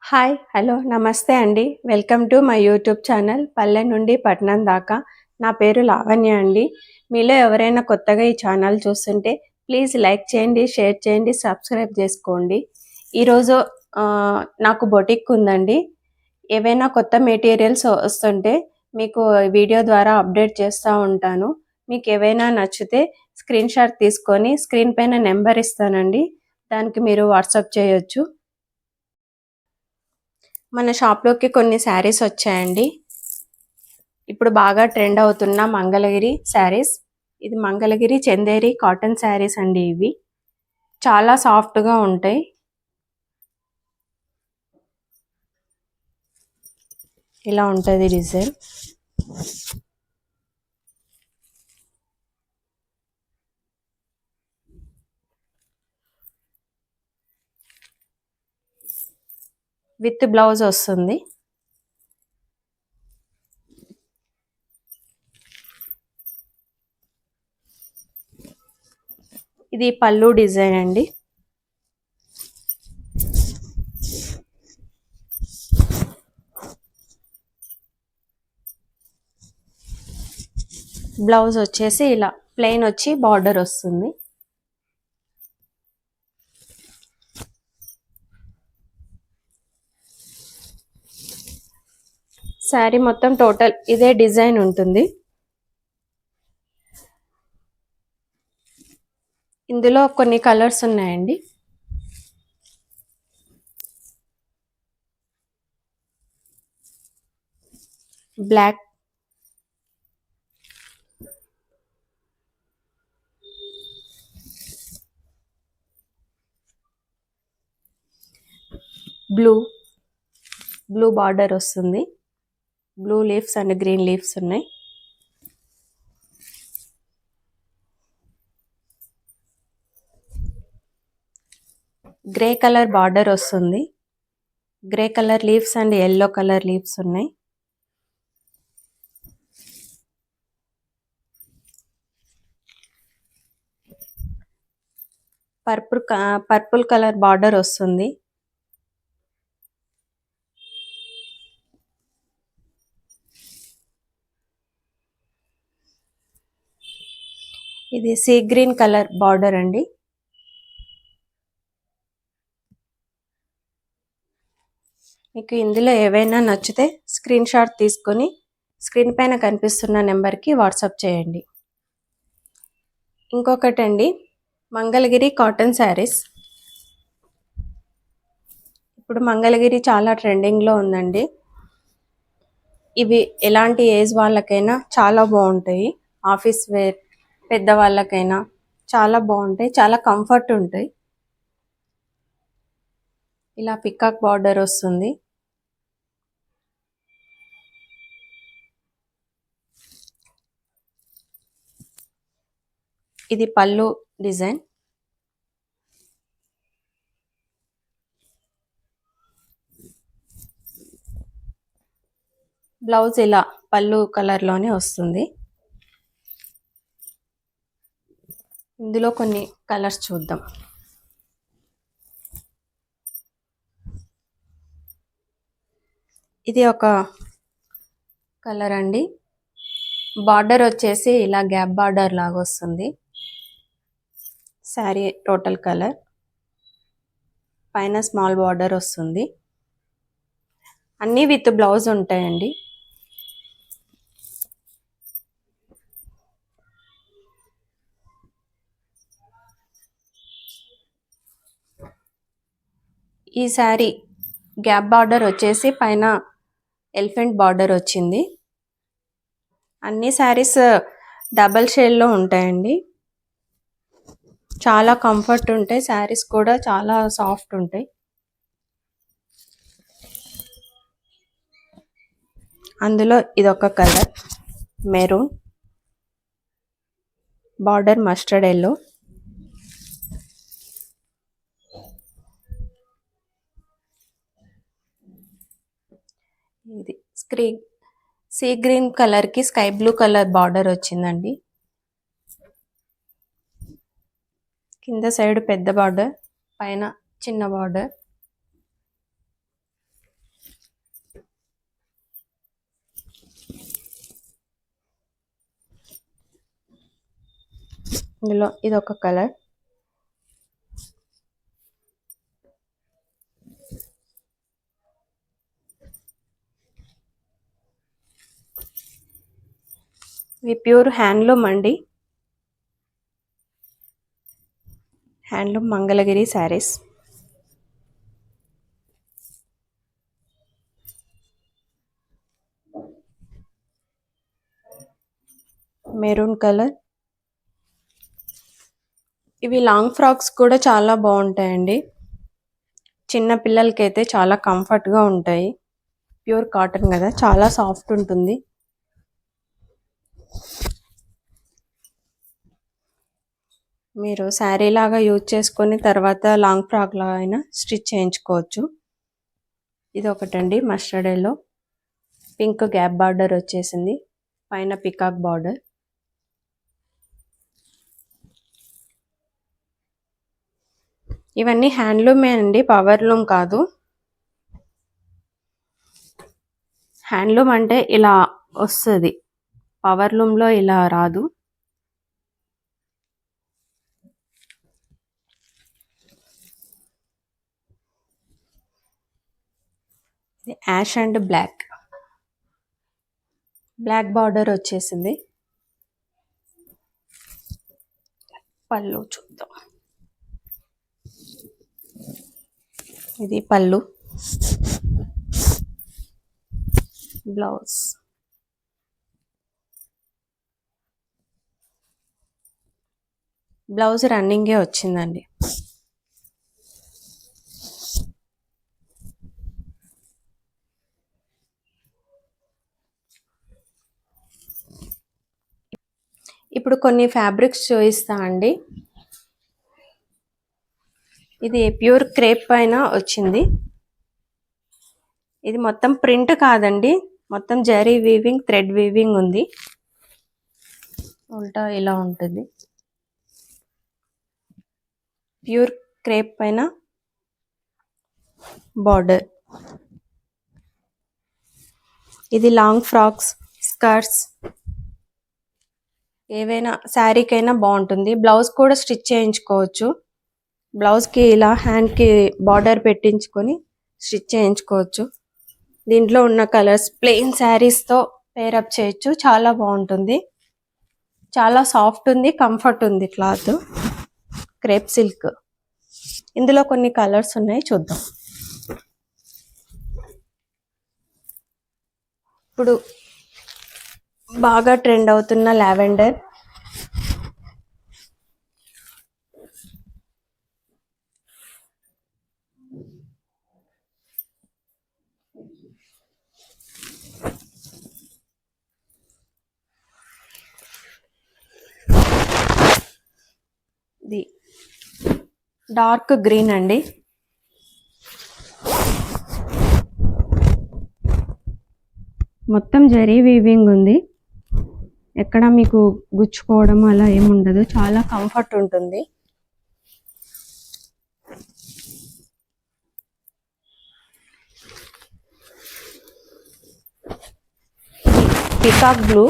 Hi hello నమస్తే అండి. Welcome to my YouTube channel పల్లె నుండి పట్నం దాకా. నా పేరు లావణ్య అండి. మీలో ఎవరైనా కొత్తగా ఈ ఛానల్ చూస్తుంటే ప్లీజ్ లైక్ చేయండి, షేర్ చేయండి, సబ్స్క్రైబ్ చేసుకోండి. ఈరోజు నాకు బొటిక్ ఉందండి. ఏవైనా కొత్త మెటీరియల్స్ వస్తుంటే మీకు వీడియో ద్వారా అప్డేట్ చేస్తూ ఉంటాను. మీకు ఏవైనా నచ్చితే స్క్రీన్ షాట్ తీసుకొని స్క్రీన్ పైన నెంబర్ ఇస్తానండి, దానికి మీరు వాట్సాప్ చేయొచ్చు. మన షాప్లోకి కొన్ని శారీస్ వచ్చాయండి. ఇప్పుడు బాగా ట్రెండ్ అవుతున్న మంగళగిరి శారీస్. ఇది మంగళగిరి చందేరి కాటన్ శారీస్ అండి. ఇవి చాలా సాఫ్ట్గా ఉంటాయి. ఇలా ఉంటుంది డిజైన్. విత్ బ్లౌజ్ వస్తుంది. ఇది పళ్ళు డిజైన్ అండి. బ్లౌజ్ వచ్చేసి ఇలా ప్లెయిన్ వచ్చి బార్డర్ వస్తుంది. శారీ మొత్తం టోటల్ ఇదే డిజైన్ ఉంటుంది. ఇందులో కొన్ని కలర్స్ ఉన్నాయండి. బ్లాక్, బ్లూ బార్డర్ వస్తుంది. Blue leaves and green leaves ఉన్నాయి. గ్రే కలర్ బార్డర్ వస్తుంది. Grey colour leaves and yellow colour leaves ఉన్నాయి. పర్పుల్ కలర్ బార్డర్ వస్తుంది. ఇది సీ గ్రీన్ కలర్ బార్డర్ అండి. మీకు ఇందులో ఏవైనా నచ్చితే స్క్రీన్ షాట్ తీసుకొని స్క్రీన్ పైన కనిపిస్తున్న నెంబర్కి వాట్సాప్ చేయండి. ఇంకొకటి అండి, మంగళగిరి కాటన్ శారీస్. ఇప్పుడు మంగళగిరి చాలా ట్రెండింగ్లో ఉందండి. ఇవి ఎలాంటి ఏజ్ వాళ్ళకైనా చాలా బాగుంటాయి. ఆఫీస్ వేర్, పెద్దవాళ్ళకైనా చాలా బాగుంటాయి. చాలా కంఫర్ట్ ఉంటాయి. ఇలా పికాక్ బార్డర్ వస్తుంది. ఇది పళ్ళు డిజైన్. బ్లౌజ్ ఇలా పళ్ళు కలర్లోనే వస్తుంది. ఇందులో కొన్ని కలర్స్ చూద్దాం. ఇది ఒక కలర్ అండి. బార్డర్ వచ్చేసి ఇలా గ్యాప్ బార్డర్ లాగా వస్తుంది. శారీ టోటల్ కలర్, పైన స్మాల్ బార్డర్ వస్తుంది. అన్నీ విత్ బ్లౌజ్ ఉంటాయండి. ఈ శారీ గ్యాప్ బార్డర్ వచ్చేసి పైన ఎలిఫెంట్ బార్డర్ వచ్చింది. అన్ని శారీస్ డబల్ షేడ్లో ఉంటాయండి. చాలా కంఫర్ట్ ఉంటాయి. శారీస్ కూడా చాలా సాఫ్ట్ ఉంటాయి. అందులో ఇదొక colour maroon, border mustard yellow. ఇది సీ గ్రీన్ కలర్కి స్కై బ్లూ కలర్ బార్డర్ వచ్చిందండి. కింద సైడ్ పెద్ద బార్డర్, పైన చిన్న బార్డర్. ఇందులో ఇది ఒక కలర్. ఇవి ప్యూర్ హ్యాండ్లూమ్ అండి. Handloom Mangalagiri saris. Maroon colour. ఇవి లాంగ్ ఫ్రాక్స్ కూడా చాలా బాగుంటాయండి. చిన్న పిల్లలకైతే చాలా కంఫర్ట్గా ఉంటాయి. ప్యూర్ కాటన్ కదా, చాలా సాఫ్ట్ ఉంటుంది. మీరు శారీ లాగా యూజ్ చేసుకొని తర్వాత లాంగ్ ఫ్రాక్ లాగా అయినా స్టిచ్ చేయించుకోవచ్చు. ఇది ఒకటండి mustard yellow. Pink gap border వచ్చేసింది, పైన పికాక్ బార్డర్. ఇవన్నీ హ్యాండ్లూమే అండి, పవర్లూమ్ కాదు. హ్యాండ్లూమ్ అంటే ఇలా వస్తుంది, పవర్లూమ్లో ఇలా రాదు. ఇది ash and black. Black border వచ్చేసింది. పళ్ళు చూద్దాం. ఇది పళ్ళు. బ్లౌజ్. బ్లౌజ్ రన్నింగే వచ్చిందండి. ఇప్పుడు కొన్ని ఫ్యాబ్రిక్స్ చూపిస్తా అండి. ఇది ప్యూర్ క్రేప్ పైన వచ్చింది. ఇది మొత్తం ప్రింట్ కాదండి, మొత్తం జరీ వీవింగ్, థ్రెడ్ వీవింగ్ ఉంది. ఉల్టా ఇలా ఉంటుంది. ప్యూర్ క్రేప్ పైన బార్డర్. ఇది లాంగ్ ఫ్రాక్స్, స్కర్ట్స్, ఏవైనా శారీకైనా బాగుంటుంది. బ్లౌజ్ కూడా స్టిచ్ చేయించుకోవచ్చు. బ్లౌజ్కి ఇలా హ్యాండ్కి బార్డర్ పెట్టించుకొని స్టిచ్ చేయించుకోవచ్చు. దీంట్లో ఉన్న కలర్స్ ప్లెయిన్ శారీస్తో పేరప్ చేయొచ్చు, చాలా బాగుంటుంది. చాలా సాఫ్ట్ ఉంది, కంఫర్ట్ ఉంది క్లాత్. Crepe silk. ఇందులో కొన్ని కలర్స్ ఉన్నాయి, చూద్దాం. ఇప్పుడు బాగా ట్రెండ్ అవుతున్న లావెండర్. ఇది డార్క్ గ్రీన్ అండి. మొత్తం జరీ వీవింగ్ ఉంది, ఎక్కడ మీకు గుచ్చుకోవడం అలా ఏముండదు, చాలా కంఫర్ట్ ఉంటుంది. Peacock blue.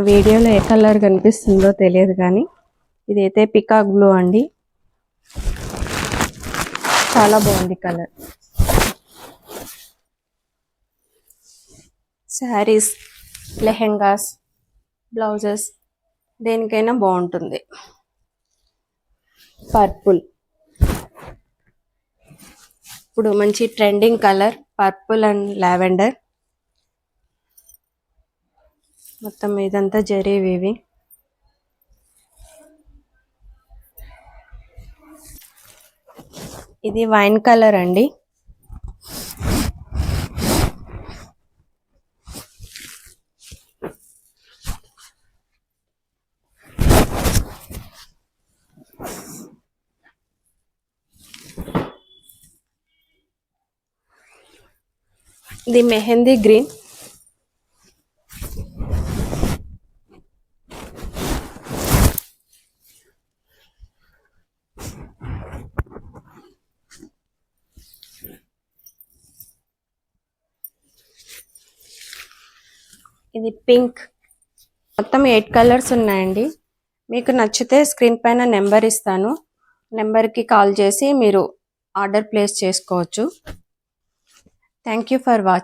వీడియోలో ఏ కలర్ కనిపిస్తుందో తెలియదు కానీ ఇదైతే పికాక్ బ్లూ అండి, చాలా బాగుంది కలర్. శారీస్, లెహెంగాస్, బ్లౌజెస్ దేనికైనా బాగుంటుంది. పర్పుల్. ఇప్పుడు మంచి trending colour purple and lavender. మొత్తం ఇదంతా జరీ వీవింగ్. ఇది వైన్ కలర్ అండి. ఇది మెహందీ గ్రీన్. ఇది పింక్. మొత్తం 8 కలర్స్ ఉన్నాయండి. మీకు నచ్చితే స్క్రీన్ పైన నెంబర్ ఇస్తాను. నెంబర్కి కాల్ చేసి మీరు ఆర్డర్ ప్లేస్ చేసుకోవచ్చు. Thank you for watching.